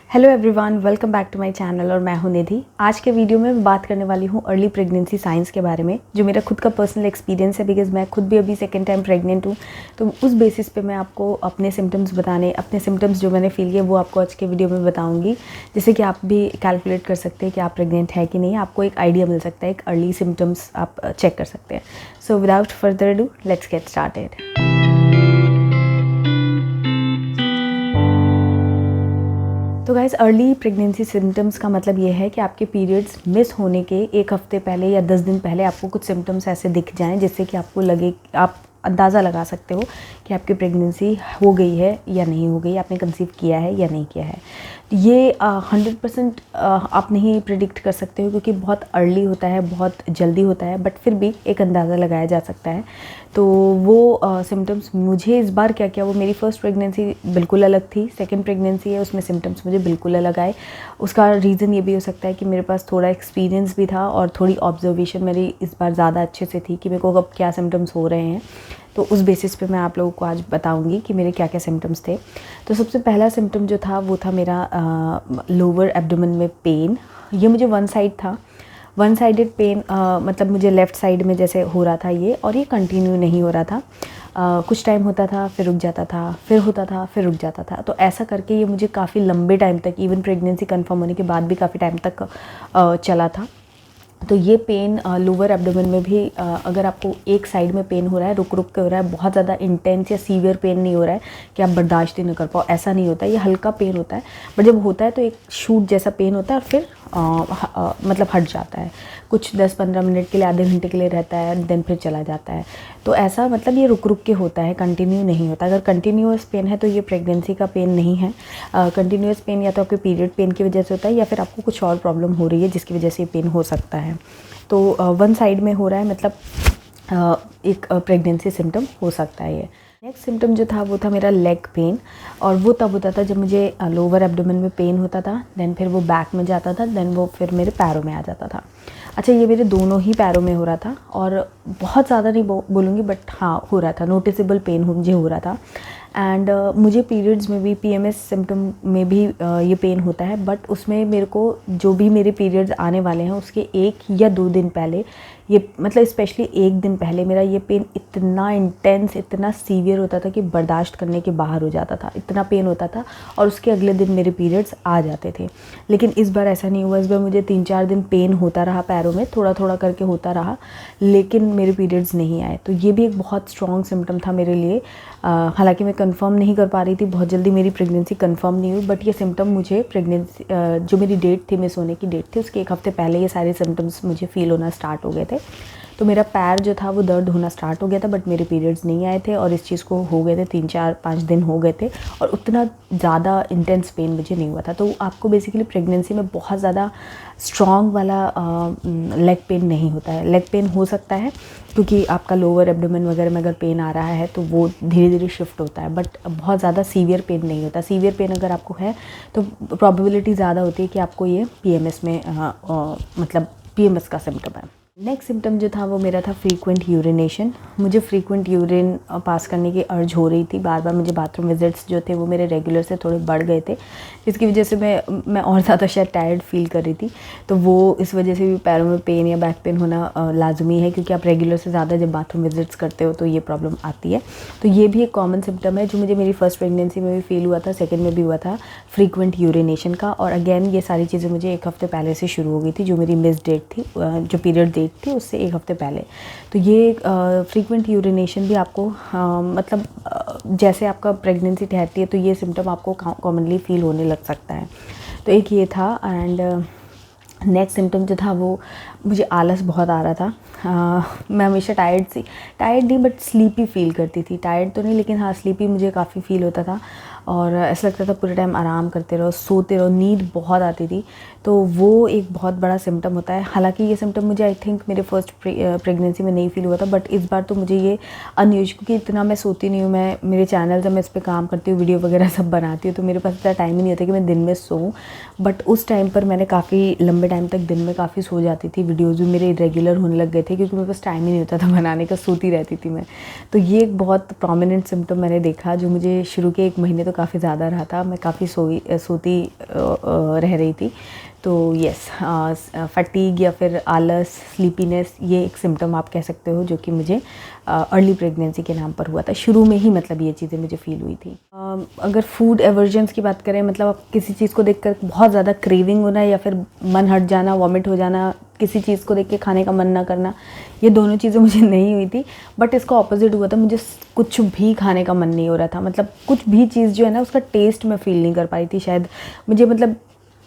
Hello everyone, welcome back to my channel और मैं हूं निधि। आज के वीडियो में मैं बात करने वाली हूं अर्ली प्रेगनेंसी साइंस के बारे में, जो मेरा खुद का पर्सनल एक्सपीरियंस है बिकॉज मैं खुद भी अभी सेकेंड टाइम प्रेग्नेंट हूं। तो उस बेसिस पे मैं आपको अपने सिम्टम्स जो मैंने फील किए वो आपको आज के वीडियो में बताऊँगी, जिससे कि आप भी कैलकुलेट कर सकते हैं कि आप प्रेग्नेंट है कि नहीं। आपको एक आइडिया मिल सकता है, एक अर्ली सिम्टम्स आप चेक कर सकते हैं। So without further do let's get started. तो गाइस, अर्ली प्रेगनेंसी सिम्टम्स का मतलब ये है कि आपके पीरियड्स मिस होने के एक हफ्ते पहले या 10 दिन पहले आपको कुछ सिम्टम्स ऐसे दिख जाएं जिससे कि आपको लगे, आप अंदाज़ा लगा सकते हो कि आपकी प्रेगनेंसी हो गई है या नहीं हो गई, आपने कंसीव किया है या नहीं किया है। ये 100% आप नहीं प्रिडिक्ट कर सकते हो क्योंकि बहुत अर्ली होता है, बहुत जल्दी होता है, बट फिर भी एक अंदाज़ा लगाया जा सकता है। तो वो सिम्टम्स मुझे इस बार क्या किया, वो मेरी फ़र्स्ट प्रेगनेंसी बिल्कुल अलग थी, सेकंड प्रेगनेंसी है उसमें सिम्टम्स मुझे बिल्कुल अलग आए। उसका रीज़न ये भी हो सकता है कि मेरे पास थोड़ा एक्सपीरियंस भी था और थोड़ी ऑब्जर्वेशन मेरी इस बार ज़्यादा अच्छे से थी कि मेरे को कब क्या सिम्टम्स हो रहे हैं। तो उस बेसिस पे मैं आप लोगों को आज बताऊंगी कि मेरे क्या क्या सिम्टम्स थे। तो सबसे पहला सिम्टम जो था वो था मेरा लोअर एब्डोमेन में पेन। ये मुझे वन साइड था, वन साइडेड पेन, मतलब मुझे लेफ़्ट साइड में जैसे हो रहा था ये, और ये कंटिन्यू नहीं हो रहा था। कुछ टाइम होता था फिर रुक जाता था, फिर होता था फिर रुक जाता था। तो ऐसा करके ये मुझे काफ़ी लंबे टाइम तक, इवन प्रेगनेंसी कंफर्म होने के बाद भी काफ़ी टाइम तक चला था। तो ये पेन लोअर एब्डोमेन में भी अगर आपको एक साइड में पेन हो रहा है, रुक रुक के हो रहा है, बहुत ज़्यादा इंटेंस या सीवियर पेन नहीं हो रहा है कि आप बर्दाश्त ही नहीं कर पाओ, ऐसा नहीं होता है। ये हल्का पेन होता है, बट जब होता है तो एक शूट जैसा पेन होता है और फिर मतलब हट जाता है। कुछ 10-15 मिनट के लिए, आधे घंटे के लिए रहता है, देन फिर चला जाता है। तो ऐसा मतलब ये रुक रुक के होता है, कंटिन्यू नहीं होता। अगर कंटिन्यूअस पेन है तो ये प्रेगनेंसी का पेन नहीं है। कंटिन्यूअस पेन या तो आपके पीरियड पेन की वजह से होता है या फिर आपको कुछ और प्रॉब्लम हो रही है जिसकी वजह से ये पेन हो सकता है। तो वन साइड में हो रहा है, मतलब एक प्रेगनेंसी सिम्टम हो सकता है ये। नेक्स्ट सिम्टम जो था वो था मेरा लेग पेन, और वो तब होता था जब मुझे लोअर एब्डोमेन में पेन होता था, देन फिर वो बैक में जाता था, देन वो फिर मेरे पैरों में आ जाता था। अच्छा, ये मेरे दोनों ही पैरों में हो रहा था और बहुत ज़्यादा नहीं बोलूँगी, बट हाँ हो रहा था, नोटिसेबल पेन मुझे हो रहा था। एंड मुझे पीरियड्स में भी, पीएमएस सिम्टम में भी ये पेन होता है, बट उसमें मेरे को जो भी मेरे पीरियड्स आने वाले हैं उसके 1 या 2 दिन पहले, ये मतलब स्पेशली 1 दिन पहले मेरा ये पेन इतना इंटेंस, इतना सीवियर होता था कि बर्दाश्त करने के बाहर हो जाता था, इतना पेन होता था। और उसके अगले दिन मेरे पीरियड्स आ जाते थे। लेकिन इस बार ऐसा नहीं हुआ। इस बार मुझे 3-4 दिन पेन होता रहा पैरों में, थोड़ा थोड़ा करके होता रहा, लेकिन मेरे पीरियड्स नहीं आए। तो ये भी एक बहुत स्ट्रॉन्ग सिम्टम था मेरे लिए। हालांकि मैं कंफर्म नहीं कर पा रही थी, बहुत जल्दी मेरी प्रेगनेंसी कंफर्म नहीं हुई, बट ये सिम्टम मुझे प्रेगनेंसी जो मेरी डेट थी, मिस होने की डेट थी, उसके 1 हफ्ते पहले ये सारे सिम्टम्स मुझे फील होना स्टार्ट हो गए थे। तो मेरा पैर जो था वो दर्द होना स्टार्ट हो गया था, बट मेरे पीरियड्स नहीं आए थे, और इस चीज़ को हो गए थे 3-4-5 दिन हो गए थे, और उतना ज़्यादा इंटेंस पेन मुझे नहीं हुआ था। तो आपको बेसिकली प्रेगनेंसी में बहुत ज़्यादा स्ट्रॉन्ग वाला लेग पेन नहीं होता है। लेग पेन हो सकता है क्योंकि आपका लोअर एब्डोमेन वगैरह में अगर पेन आ रहा है तो वो धीरे धीरे शिफ्ट होता है, बट बहुत ज़्यादा सीवियर पेन नहीं होता। सीवियर पेन अगर आपको है तो प्रोबेबिलिटी ज़्यादा होती है कि आपको ये पीएमएस में मतलब पीएमएस का सिम्टम है। नेक्स्ट सिम्टम जो था वो मेरा था फ्रीक्वेंट यूरिनेशन। मुझे फ्रीक्वेंट यूरिन पास करने की अर्ज हो रही थी, बार बार मुझे बाथरूम विजिट्स जो थे वो मेरे रेगुलर से थोड़े बढ़ गए थे, जिसकी वजह से मैं और ज़्यादा शायद टायर्ड फील कर रही थी। तो वो इस वजह से भी पैरों में पेन या बैक पेन होना लाजमी है, क्योंकि आप रेगुलर से ज़्यादा जब बाथरूम विजिट्स करते हो तो ये प्रॉब्लम आती है। तो ये भी एक कॉमन सिम्टम है जो मुझे मेरी फर्स्ट प्रेगनेंसी में भी फील हुआ था, सेकेंड में भी हुआ था, फ्रीक्वेंट यूरिनेशन का। और अगेन ये सारी चीज़ें मुझे 1 हफ्ते पहले से शुरू हो गई थी, जो मेरी मिस डेट थी, जो पीरियड डेट थी उससे 1 हफ्ते पहले। तो ये फ्रीक्वेंट यूरिनेशन भी आपको मतलब जैसे आपका प्रेगनेंसी ठहरती है तो ये सिम्टम आपको कॉमनली फील होने लग सकता है। तो एक ये था। एंड नेक्स्ट सिम्टम जो था वो मुझे आलस बहुत आ रहा था। मैं हमेशा टायर्ड नहीं बट स्लीपी फील करती थी। टायर्ड तो नहीं, लेकिन हाँ स्लीपी मुझे काफ़ी फील होता था, और ऐसा लगता था पूरे टाइम आराम करते रहो, सोते रहो, नींद बहुत आती थी। तो वो एक बहुत बड़ा सिम्टम होता है। हालांकि ये सिम्टम मुझे आई थिंक मेरे फर्स्ट प्रेगनेंसी में नहीं फील हुआ था, बट इस बार तो मुझे ये अनयूजुअल, क्योंकि इतना मैं सोती नहीं हूँ। मैं मेरे चैनल जब मैं इस पर काम करती हूँ, वीडियो वगैरह सब बनाती हूँ, तो मेरे पास इतना टाइम ही नहीं होता कि मैं दिन में सोऊं। बट उस टाइम पर मैंने काफ़ी लंबे टाइम तक दिन में काफ़ी सो जाती थी। वीडियोज़ भी मेरे इरेगुलर होने लग गए थे क्योंकि मेरे पास टाइम ही नहीं होता था बनाने का, सोती रहती थी मैं। तो ये एक बहुत प्रोमिनेंट सिम्टम मैंने देखा जो मुझे शुरू के 1 महीने तो काफ़ी ज़्यादा रहा था, मैं काफ़ी सोती रह रही थी। तो यस, फटीग या फिर आलस, स्लीपीनेस, ये एक सिम्टम आप कह सकते हो जो कि मुझे अर्ली प्रेगनेंसी के नाम पर हुआ था। शुरू में ही मतलब ये चीज़ें मुझे फ़ील हुई थी। अगर फूड एवर्जन्स की बात करें, मतलब आप किसी चीज़ को देखकर बहुत ज़्यादा क्रेविंग होना या फिर मन हट जाना, वॉमिट हो जाना, किसी चीज़ को देख के खाने का मन ना करना, ये दोनों चीज़ें मुझे नहीं हुई थी। बट इसका ऑपोजिट हुआ था, मुझे कुछ भी खाने का मन नहीं हो रहा था। मतलब कुछ भी चीज़ जो है ना, उसका टेस्ट मैं फ़ील नहीं कर पाई थी। शायद मुझे मतलब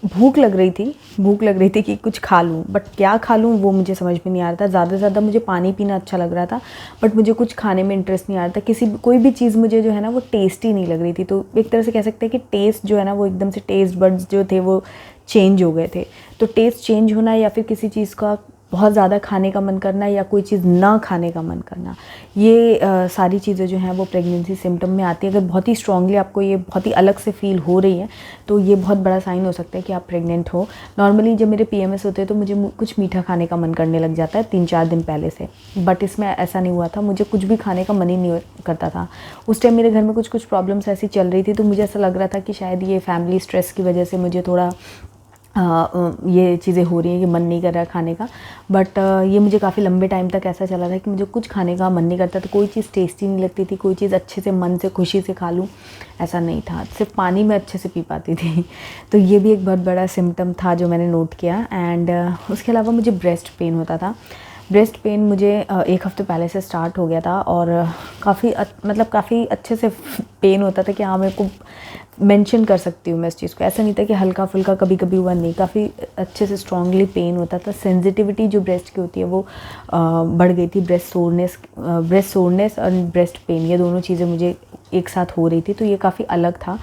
भूख लग रही थी कि कुछ खा लूँ, बट क्या खा लूँ वो मुझे समझ में नहीं आ रहा था। ज़्यादा से ज़्यादा मुझे पानी पीना अच्छा लग रहा था, बट मुझे कुछ खाने में इंटरेस्ट नहीं आ रहा था। कोई भी चीज़ मुझे जो है ना वो टेस्टी नहीं लग रही थी। तो एक तरह से कह सकते हैं कि टेस्ट जो है ना वो एकदम से, टेस्ट बड्स जो थे वो चेंज हो गए थे। तो टेस्ट चेंज होना या फिर किसी चीज़ का बहुत ज़्यादा खाने का मन करना या कोई चीज़ ना खाने का मन करना, ये सारी चीज़ें जो हैं वो प्रेगनेंसी सिम्टम में आती है। अगर बहुत ही स्ट्रांगली आपको ये बहुत ही अलग से फ़ील हो रही है तो ये बहुत बड़ा साइन हो सकता है कि आप प्रेग्नेंट हो। नॉर्मली जब मेरे PMS होते हैं तो मुझे कुछ मीठा खाने का मन करने लग जाता है 3-4 दिन पहले से, बट इसमें ऐसा नहीं हुआ था। मुझे कुछ भी खाने का मन ही नहीं करता था। उस टाइम मेरे घर में कुछ प्रॉब्लम्स ऐसी चल रही थी, तो मुझे ऐसा लग रहा था कि शायद ये फैमिली स्ट्रेस की वजह से मुझे थोड़ा ये चीज़ें हो रही हैं कि मन नहीं कर रहा है खाने का। बट ये मुझे काफ़ी लंबे टाइम तक ऐसा चला था कि मुझे कुछ खाने का मन नहीं करता था। कोई चीज़ टेस्टी नहीं लगती थी, कोई चीज़ अच्छे से मन से खुशी से खा लूँ ऐसा नहीं था। सिर्फ पानी मैं अच्छे से पी पाती थी। तो ये भी एक बहुत बड़ा सिम्टम था जो मैंने नोट किया। एंड उसके अलावा मुझे ब्रेस्ट पेन होता था। ब्रेस्ट पेन मुझे 1 हफ़्ते पहले से स्टार्ट हो गया था और काफ़ी अच्छे से पेन होता था कि हाँ, मेरे को मेंशन कर सकती हूँ मैं इस चीज़ को। ऐसा नहीं था कि हल्का फुल्का कभी कभी हुआ, नहीं, काफ़ी अच्छे से स्ट्रांगली पेन होता था। सेंसिटिविटी जो ब्रेस्ट की होती है वो बढ़ गई थी। ब्रेस्ट सोरनेस और ब्रेस्ट पेन, ये दोनों चीज़ें मुझे एक साथ हो रही थी, तो ये काफ़ी अलग था।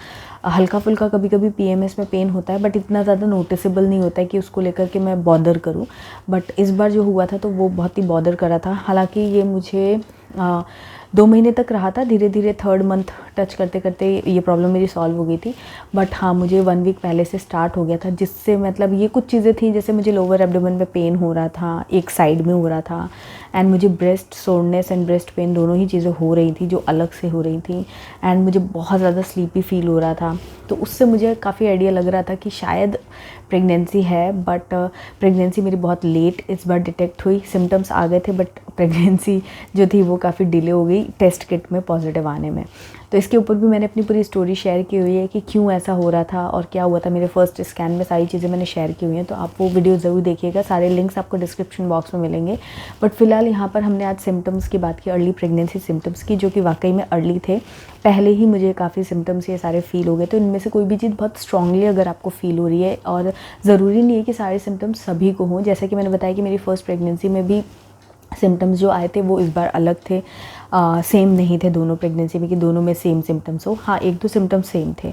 हल्का फुल्का कभी कभी PMS में पेन होता है, बट इतना ज़्यादा नोटिसेबल नहीं होता है कि उसको लेकर के मैं बॉदर करूं। बट इस बार जो हुआ था तो वो बहुत ही बॉदर कर रहा था। हालांकि ये मुझे 2 महीने तक रहा था। धीरे धीरे 3rd मंथ टच करते करते ये प्रॉब्लम मेरी सॉल्व हो गई थी। बट हाँ, मुझे 1 वीक पहले से स्टार्ट हो गया था, जिससे मतलब ये कुछ चीज़ें थी, जैसे मुझे लोअर एब्डोमेन में पेन हो रहा था, एक साइड में हो रहा था, एंड मुझे breast soreness and breast pain दोनों ही चीज़ें हो रही थी जो अलग से हो रही थी। एंड मुझे बहुत ज़्यादा स्लीपी फील हो रहा था। तो उससे मुझे काफ़ी आइडिया लग रहा था कि शायद प्रेगनेंसी है। बट प्रेगनेंसी मेरी बहुत लेट इस बार डिटेक्ट हुई। सिम्टम्स आ गए थे, बट प्रेगनेंसी जो थी वो काफ़ी डिले हो गई टेस्ट किट में पॉजिटिव आने में। तो इसके ऊपर भी मैंने अपनी पूरी स्टोरी शेयर की हुई है कि क्यों ऐसा हो रहा था और क्या हुआ था। मेरे फर्स्ट स्कैन में सारी चीज़ें मैंने शेयर की हुई हैं, तो आप वो वीडियो ज़रूर देखिएगा। सारे लिंक्स आपको डिस्क्रिप्शन बॉक्स में मिलेंगे। बट फिलहाल यहाँ पर हमने आज सिम्टम्स की बात की, अर्ली प्रेगनेंसी सिम्टम्स की, जो कि वाकई में अर्ली थे। पहले ही मुझे काफ़ी सिम्टम्स ये सारे फ़ील हो गए। तो इनमें से कोई भी चीज़ बहुत स्ट्रांगली अगर आपको फ़ील हो रही है, और ज़रूरी नहीं है कि सारे सिम्टम्स सभी को हों। जैसे कि मैंने बताया कि मेरी फर्स्ट प्रेगनेंसी में भी सिम्टम्स जो आए थे वो इस बार अलग थे, सेम नहीं थे दोनों प्रेगनेंसी में कि दोनों में सेम सिम्टम्स हो। हाँ, 1-2 सिम्टम्स सेम थे।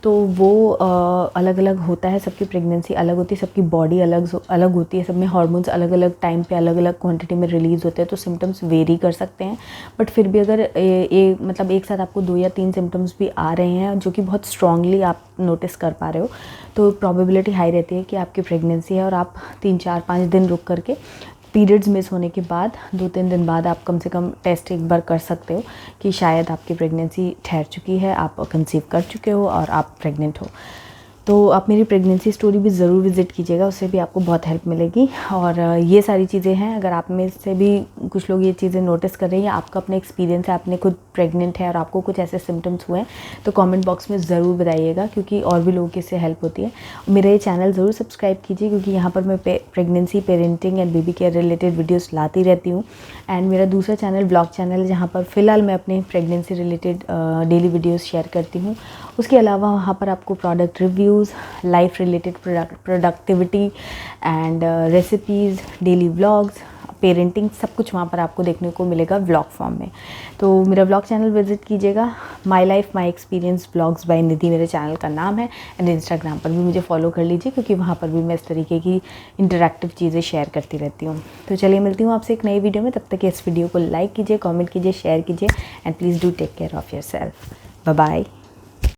तो वो अलग अलग होता है, सबकी प्रेगनेंसी अलग होती है, सबकी बॉडी अलग होती है, सब में हार्मोन्स अलग अलग टाइम पे अलग अलग क्वांटिटी में रिलीज़ होते हैं, तो सिम्टम्स वेरी कर सकते हैं। बट फिर भी अगर मतलब एक साथ आपको 2 या 3 सिम्टम्स भी आ रहे हैं जो कि बहुत स्ट्रांगली आप नोटिस कर पा रहे हो, तो प्रोबेबिलिटी हाई रहती है कि आपकी प्रेगनेंसी है। और आप 3-4-5 दिन रुक करके, पीरियड्स मिस होने के बाद 2-3 दिन बाद आप कम से कम टेस्ट एक बार कर सकते हो कि शायद आपकी प्रेगनेंसी ठहर चुकी है, आप कंसीव कर चुके हो और आप प्रेग्नेंट हो। तो आप मेरी प्रेगनेंसी स्टोरी भी ज़रूर विज़िट कीजिएगा, उससे भी आपको बहुत हेल्प मिलेगी। और ये सारी चीज़ें हैं, अगर आप में से भी कुछ लोग ये चीज़ें नोटिस कर रहे हैं या आपका अपना एक्सपीरियंस है, आपने खुद प्रेग्नेंट है और आपको कुछ ऐसे सिम्टम्स हुए हैं, तो कमेंट बॉक्स में ज़रूर बताइएगा, क्योंकि और भी लोगों की इससे हेल्प होती है। मेरा ये चैनल ज़रूर सब्सक्राइब कीजिए, क्योंकि यहाँ पर मैं pregnancy, parenting and baby care related videos लाती रहती हूँ। एंड मेरा दूसरा चैनल ब्लॉग चैनल है, जहाँ पर फ़िलहाल मैं अपने pregnancy related daily videos share करती हूँ। उसके अलावा वहाँ पर आपको product reviews, life related productivity and recipes, daily vlogs, parenting, सब कुछ वहाँ पर आपको देखने को मिलेगा व्लॉग फॉर्म में। तो मेरा व्लॉग चैनल विजिट कीजिएगा। My life my experience vlogs by Nidhi मेरे चैनल का नाम है। एंड इंस्टाग्राम पर भी मुझे फॉलो कर लीजिए, क्योंकि वहाँ पर भी मैं इस तरीके की इंटरैक्टिव चीज़ें शेयर करती रहती हूँ। तो चलिए, मिलती हूँ आपसे एक नई वीडियो में। तब तक इस वीडियो को लाइक कीजिए, कॉमेंट कीजिए, शेयर कीजिए, and please do take care of yourself. Bye bye.